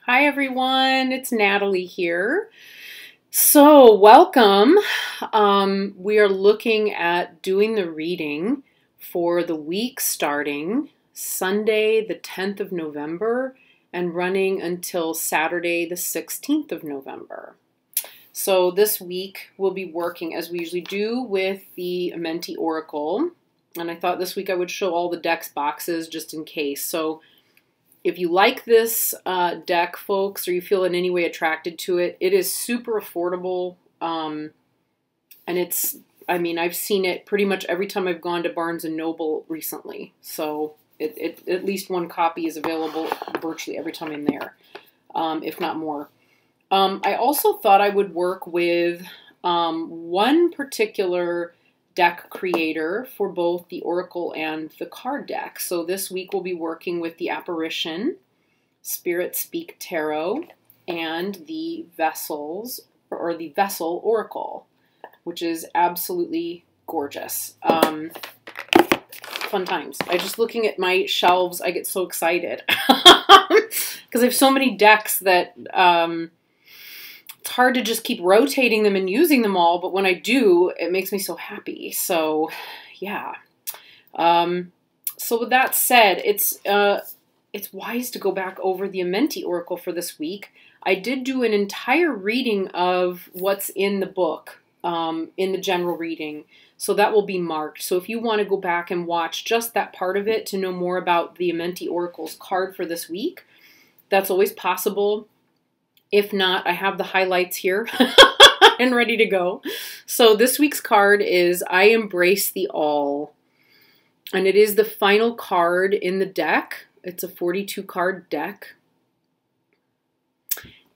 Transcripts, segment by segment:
Hi everyone, it's Natalie here. So welcome. We are looking at doing the reading for the week starting Sunday the 10th of November and running until Saturday the 16th of November. So this week we'll be working as we usually do with the Amenti Oracle. And I thought this week I would show all the decks boxes just in case. So if you like this deck, folks, or you feel in any way attracted to it, it is super affordable. And I've seen it pretty much every time I've gone to Barnes & Noble recently. So at least one copy is available virtually every time I'm there, if not more. I also thought I would work with one particular deck creator for both the Oracle and the card deck. So this week we'll be working with the Apparition, Spirit Speak Tarot, and the Vessels, or the Vessel Oracle, which is absolutely gorgeous. Fun times. Just looking at my shelves, I get so excited because I have so many decks that it's hard to just keep rotating them and using them all, but when I do, it makes me so happy. So, yeah. So with that said, it's wise to go back over the Amenti Oracle for this week. I did do an entire reading of what's in the book, in the general reading, so that will be marked. So if you want to go back and watch just that part of it to know more about the Amenti Oracle's card for this week, that's always possible. If not, I have the highlights here and ready to go. So this week's card is I Embrace the All. And it is the final card in the deck. It's a 42 card deck.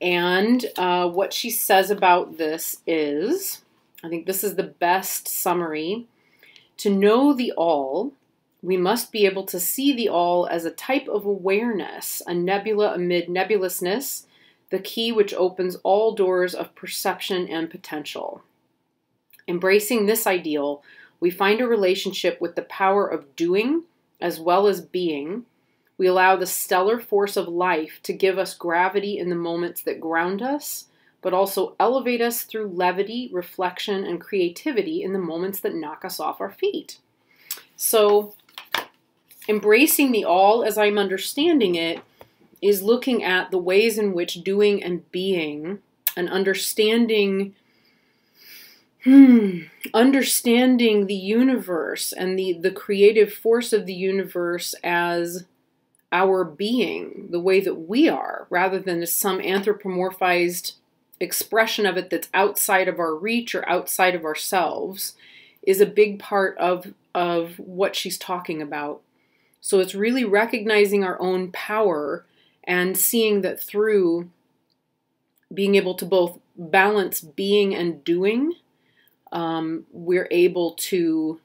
And what she says about this is, I think this is the best summary. To know the all, we must be able to see the all as a type of awareness, a nebula amid nebulousness, the key which opens all doors of perception and potential. Embracing this ideal, we find a relationship with the power of doing as well as being. We allow the stellar force of life to give us gravity in the moments that ground us, but also elevate us through levity, reflection, and creativity in the moments that knock us off our feet. So, embracing the all, as I'm understanding it, is looking at the ways in which doing and being and understanding the universe and the creative force of the universe as our being, the way that we are, rather than as some anthropomorphized expression of it that's outside of our reach or outside of ourselves, is a big part of what she's talking about. So it's really recognizing our own power and seeing that through being able to both balance being and doing, we're able to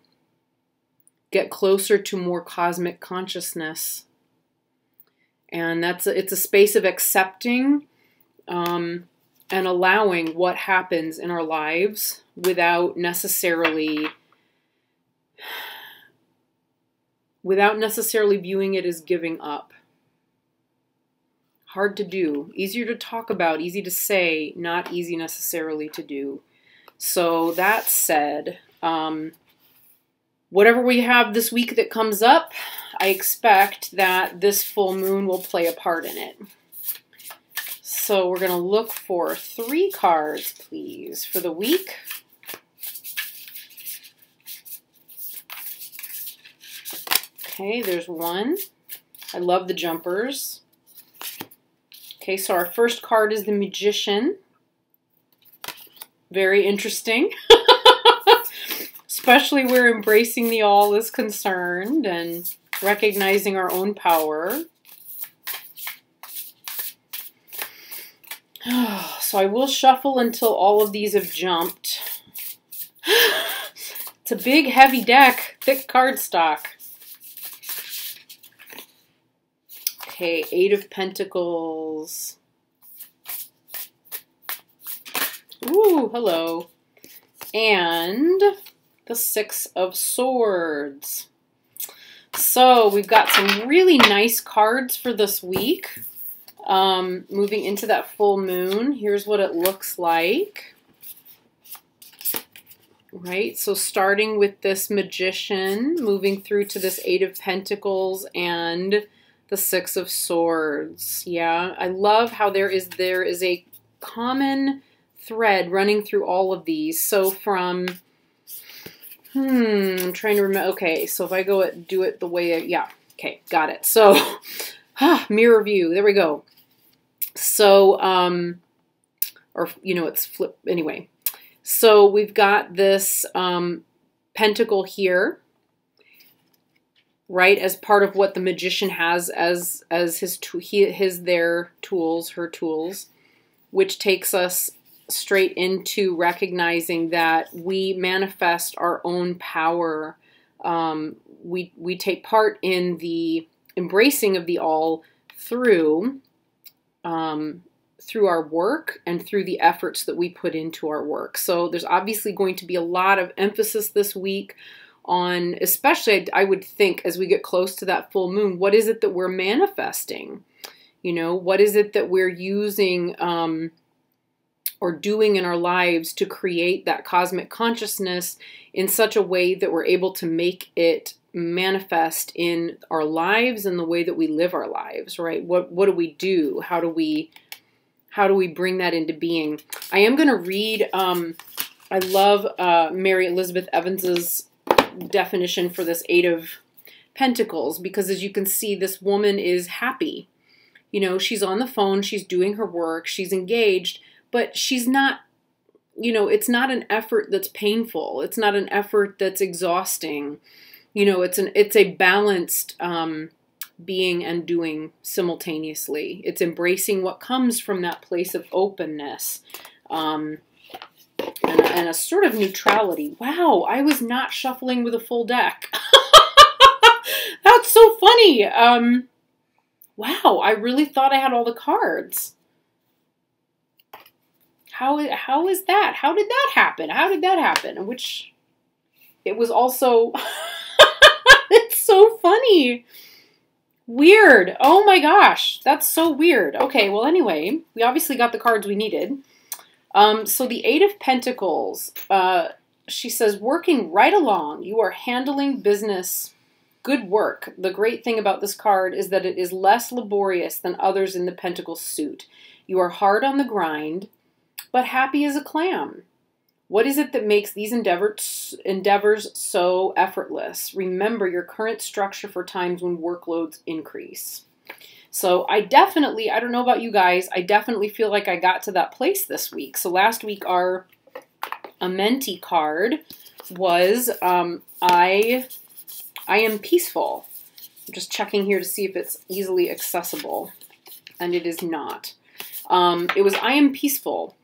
get closer to more cosmic consciousness. And it's a space of accepting and allowing what happens in our lives without necessarily viewing it as giving up. Hard to do. Easier to talk about, easy to say, not easy necessarily to do. So that said, whatever we have this week that comes up, I expect that this full moon will play a part in it. So we're going to look for 3 cards, please, for the week. Okay, there's one. I love the jumpers. Okay, so our first card is the Magician. Very interesting. Especially where embracing the all is concerned and recognizing our own power. So I will shuffle until all of these have jumped. It's a big, heavy deck, thick cardstock. Okay, 8 of Pentacles. Ooh, hello. And the 6 of Swords. So we've got some really nice cards for this week. Moving into that full moon, here's what it looks like. Right, so starting with this Magician, moving through to this Eight of Pentacles and the Six of Swords. Yeah, I love how there is a common thread running through all of these. So from, I'm trying to remember. Okay, so if I do it the way, yeah, okay, got it. So, mirror view, there we go. So, or, it's flip, anyway. So we've got this pentacle here, right, as part of what the Magician has as their tools, her tools, which takes us straight into recognizing that we manifest our own power. We take part in the embracing of the all through our work and through the efforts that we put into our work. So there's obviously going to be a lot of emphasis this week on, especially I would think as we get close to that full moon, what is it that we're manifesting? What is it that we're using or doing in our lives to create that cosmic consciousness in such a way that we're able to make it manifest in our lives and the way that we live our lives, right? What do we do? How do we bring that into being? I am going to read, I love Mary Elizabeth Evans's definition for this Eight of Pentacles, because as you can see, this woman is happy. She's on the phone, she's doing her work, she's engaged, but she's not, it's not an effort that's painful. It's not an effort that's exhausting. It's a balanced being and doing simultaneously. It's embracing what comes from that place of openness and a sort of neutrality. Wow, I was not shuffling with a full deck. That's so funny. Wow, I really thought I had all the cards. How is that? How did that happen? How did that happen? Which, it was also, it's so funny. Weird. Oh my gosh. That's so weird. Okay, well anyway, we obviously got the cards we needed. So the Eight of Pentacles, she says, working right along, you are handling business, good work. The great thing about this card is that it is less laborious than others in the Pentacle suit. You are hard on the grind, but happy as a clam. What is it that makes these endeavors so effortless? Remember your current structure for times when workloads increase. So I don't know about you guys, I definitely feel like I got to that place this week. So last week our Amenti card was I am peaceful. I'm just checking here to see if it's easily accessible. And it is not. It was I am peaceful.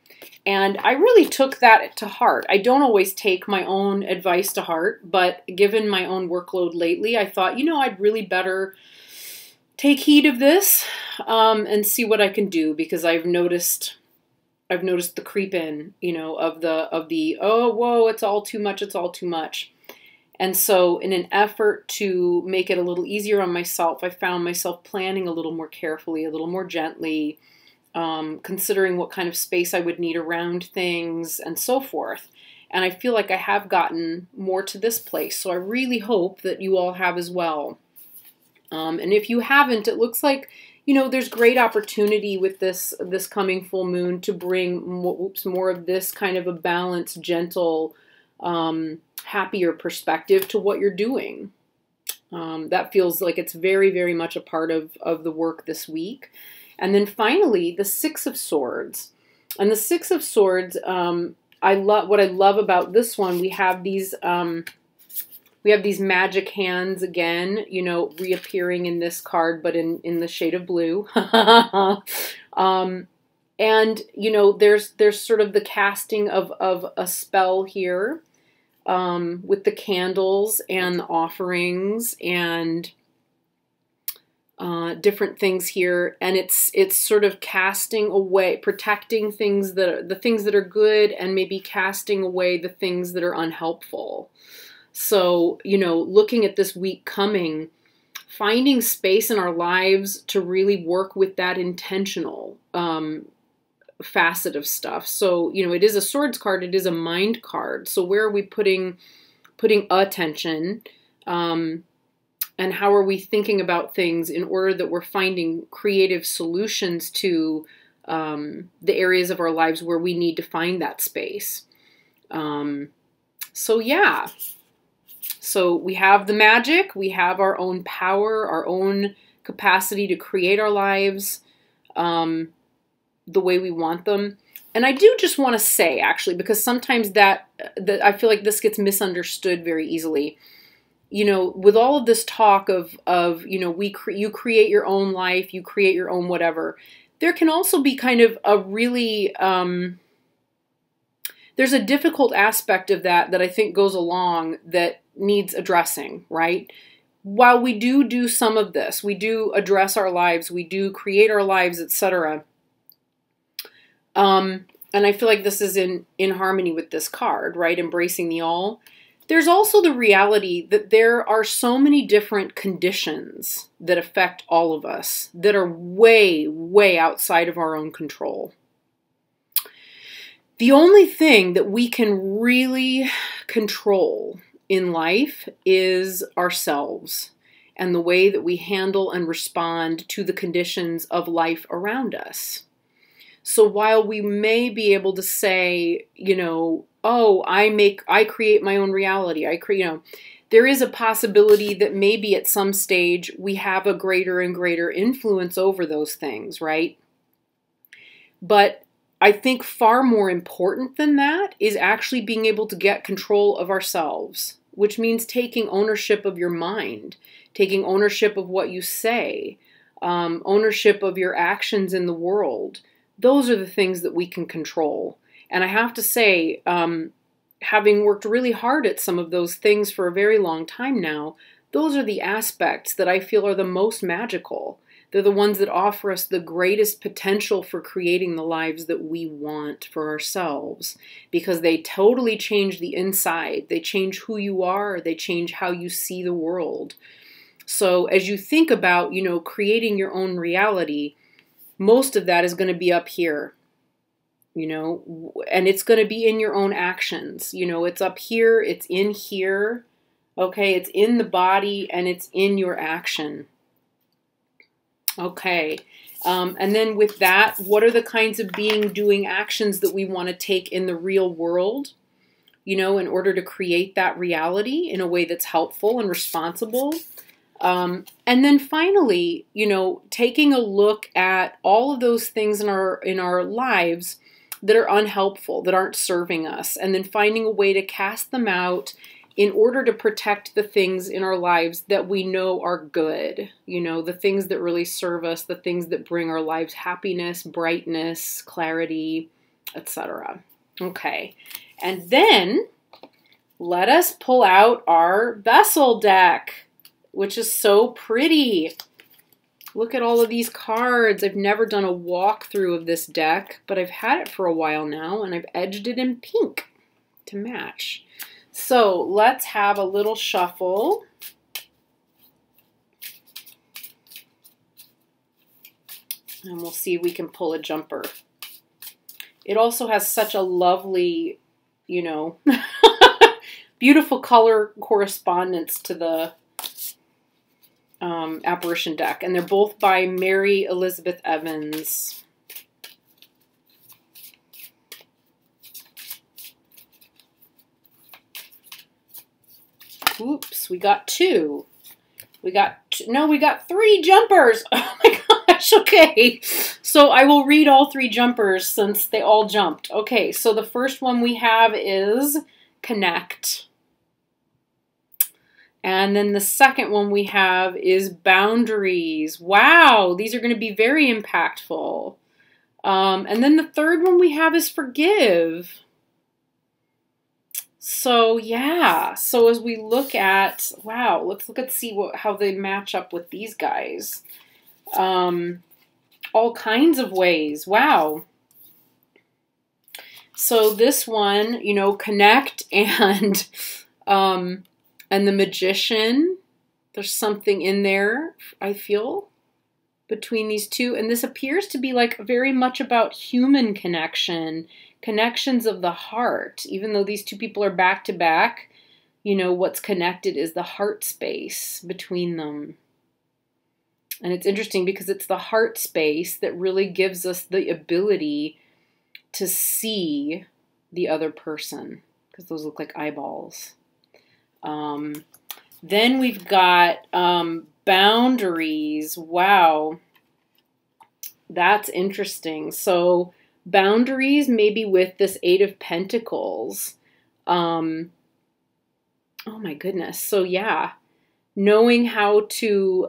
And I really took that to heart. I don't always take my own advice to heart, but given my own workload lately, I thought, I'd really better take heed of this and see what I can do, because I've noticed the creep in, of the oh, whoa, it's all too much, it's all too much. And so in an effort to make it a little easier on myself, I found myself planning a little more carefully, a little more gently, considering what kind of space I would need around things and so forth. And I feel like I have gotten more to this place. So I really hope that you all have as well. And if you haven't, it looks like, there's great opportunity with this coming full moon to bring more of this kind of a balanced, gentle, happier perspective to what you're doing. That feels like it's very, very much a part of the work this week. And then finally, the Six of Swords. And the Six of Swords, what I love about this one, we have these magic hands again, reappearing in this card, but in the shade of blue. And, there's sort of the casting of a spell here, with the candles and the offerings and different things here, and it's sort of casting away, protecting the things that are good, and maybe casting away the things that are unhelpful. So, looking at this week coming finding space in our lives to really work with that intentional facet of stuff. So, you know, it is a swords card. It is a mind card. So where are we putting attention? And how are we thinking about things in order that we're finding creative solutions to the areas of our lives where we need to find that space? So yeah. So we have the magic, we have our own power, our own capacity to create our lives the way we want them. And I do just want to say, actually, because sometimes that I feel like this gets misunderstood very easily. You know, with all of this talk of you know, you create your own life, you create your own whatever, there can also be kind of a really there's a difficult aspect of that I think goes along that needs addressing, right? While we do some of this, we do address our lives, we do create our lives, etc. And I feel like this is in harmony with this card, right? Embracing the all. There's also the reality that there are so many different conditions that affect all of us that are way, way outside of our own control. The only thing that we can really control in life is ourselves and the way that we handle and respond to the conditions of life around us. So while we may be able to say, you know, oh, I create my own reality. You know, there is a possibility that maybe at some stage we have a greater and greater influence over those things, right? But I think far more important than that is actually being able to get control of ourselves, which means taking ownership of your mind, taking ownership of what you say, ownership of your actions in the world. Those are the things that we can control. And I have to say, having worked really hard at some of those things for a very long time now, those are the aspects that I feel are the most magical. They're the ones that offer us the greatest potential for creating the lives that we want for ourselves, because they totally change the inside. They change who you are. They change how you see the world. So as you think about, you know, creating your own reality, most of that is going to be up here, you know, and it's going to be in your own actions. You know, it's up here, it's in here, okay, it's in the body, and it's in your action. Okay, and then with that, what are the kinds of doing actions that we want to take in the real world, you know, in order to create that reality in a way that's helpful and responsible? And then finally, you know, taking a look at all of those things in our lives that are unhelpful, that aren't serving us, and then finding a way to cast them out in order to protect the things in our lives that we know are good, you know, the things that really serve us, the things that bring our lives happiness, brightness, clarity, etc. Okay, and then let us pull out our vessel deck, which is so pretty. Look at all of these cards. I've never done a walkthrough of this deck, but I've had it for a while now, and I've edged it in pink to match. So let's have a little shuffle. And we'll see if we can pull a jumper. It also has such a lovely, you know, beautiful color correspondence to the apparition deck. And they're both by Mary Elizabeth Evans. Oops, we got two. We got three jumpers. Oh my gosh, okay. So I will read all three jumpers since they all jumped. Okay, so the first one we have is connect. And then the second one we have is boundaries. Wow, these are going to be very impactful. And then the third one we have is forgive. So yeah, so as we look at, wow, let's see how they match up with these guys. All kinds of ways, wow. So this one, you know, connect and the magician, There's something in there, I feel, between these two. And this appears to be like very much about human connection, connections of the heart. Even though these two people are back to back, you know, what's connected is the heart space between them. And it's interesting because it's the heart space that really gives us the ability to see the other person, because those look like eyeballs. Then we've got boundaries. Wow. That's interesting. So boundaries maybe with this Eight of Pentacles. Oh my goodness. So yeah, knowing how to,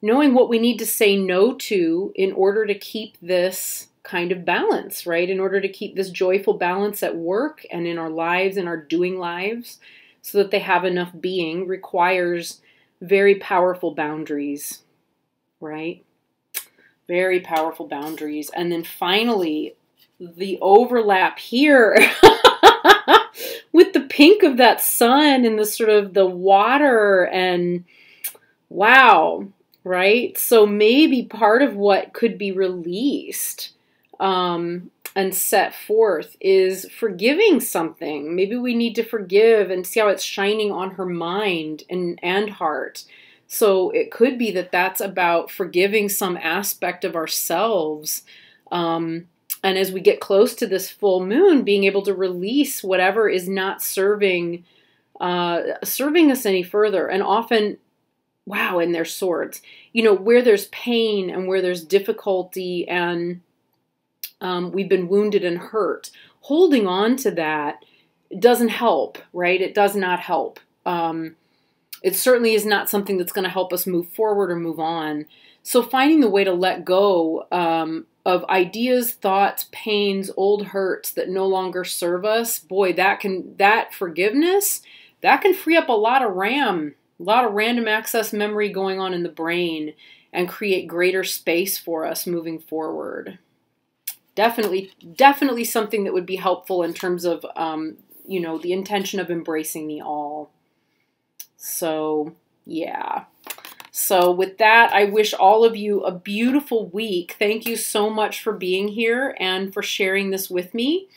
knowing what we need to say no to in order to keep this kind of balance, right? In order to keep this joyful balance at work and in our lives and our doing lives, so that they have enough being, requires very powerful boundaries, right? Very powerful boundaries. And then finally, the overlap here with the pink of that sun and the sort of the water, and wow, right? So maybe part of what could be released and set forth is forgiving something. Maybe we need to forgive, and see how it's shining on her mind and heart. So it could be that that's about forgiving some aspect of ourselves. And as we get close to this full moon, being able to release whatever is not serving us any further. And often, wow, and their swords, you know, where there's pain and where there's difficulty and we've been wounded and hurt, holding on to that doesn't help, right? It does not help. It certainly is not something that's going to help us move forward or move on. So finding the way to let go of ideas, thoughts, pains, old hurts that no longer serve us, boy, that forgiveness, that can free up a lot of RAM, a lot of random access memory going on in the brain, and create greater space for us moving forward. Definitely something that would be helpful in terms of, you know, the intention of embracing the all. So, yeah. So with that, I wish all of you a beautiful week. Thank you so much for being here and for sharing this with me.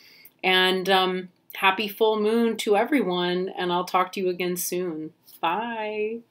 And happy full moon to everyone. And I'll talk to you again soon. Bye.